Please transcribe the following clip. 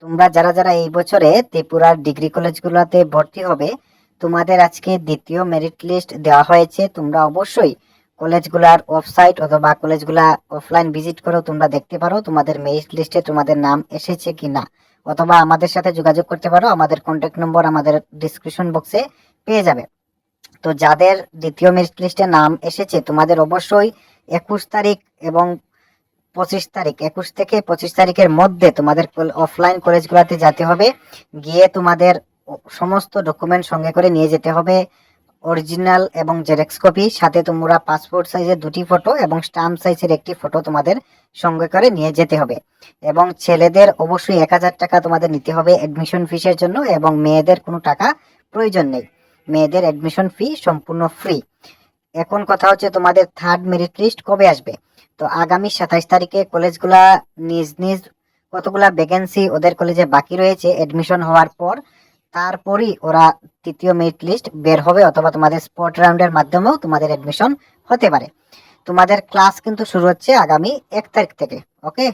তোমরা যারা যারা এই বছরে ত্রিপুরার ডিগ্রি কলেজগুলোতে ভর্তি হবে, তোমাদের আজকে দ্বিতীয় মেরিট লিস্ট দেওয়া হয়েছে। তোমরা অবশ্যই কলেজগুলার ওয়েবসাইট অথবা কলেজগুলা অফলাইন ভিজিট করেও তোমরা দেখতে পারো তোমাদের মেরিট লিস্টে তোমাদের নাম এসেছে কিনা, অথবা আমাদের সাথে যোগাযোগ করতে পারো। আমাদের কন্ট্যাক্ট নম্বর আমাদের ডিসক্রিপশন বক্সে পেয়ে যাবে। তো যাদের দ্বিতীয় মেরিট লিস্টে নাম এসেছে, তোমাদের অবশ্যই 21 তারিখ এবং 25 তারিখ, 21 থেকে 25 তারিখের মধ্যে তোমাদের অফলাইন কলেজগুলোতে যেতে হবে। গিয়ে তোমাদের সমস্ত ডকুমেন্ট সঙ্গে করে নিয়ে যেতে হবে, অরিজিনাল এবং জেরক্স কপি, সাথে তোমরা পাসপোর্ট সাইজের 2টি ফটো এবং স্ট্যাম্প সাইজের একটি ফটো তোমাদের সঙ্গে করে নিয়ে যেতে হবে। এবং ছেলেদের অবশ্যই 1000 টাকা তোমাদের নিতে হবে অ্যাডমিশন ফিসের জন্য, এবং মেয়েদের কোনো টাকা প্রয়োজন নেই। মেয়েদের অ্যাডমিশন ফি সম্পূর্ণ ফ্রি। এখন কথা হচ্ছে তোমাদের থার্ড মেরিট লিস্ট কবে আসবে। তো আগামী 27 তারিখে কলেজগুলা নিজ নিজ কতগুলা ভ্যাকেন্সি ওদের কলেজে বাকি রয়েছে অ্যাডমিশন হওয়ার পর, তারপরই ওরা তৃতীয় মেরিট লিস্ট বের হবে, অথবা তোমাদের স্পট রাউন্ডের মাধ্যমেও তোমাদের অ্যাডমিশন হতে পারে। তোমাদের ক্লাস কিন্তু শুরু হচ্ছে আগামী 1 তারিখ থেকে। ওকে।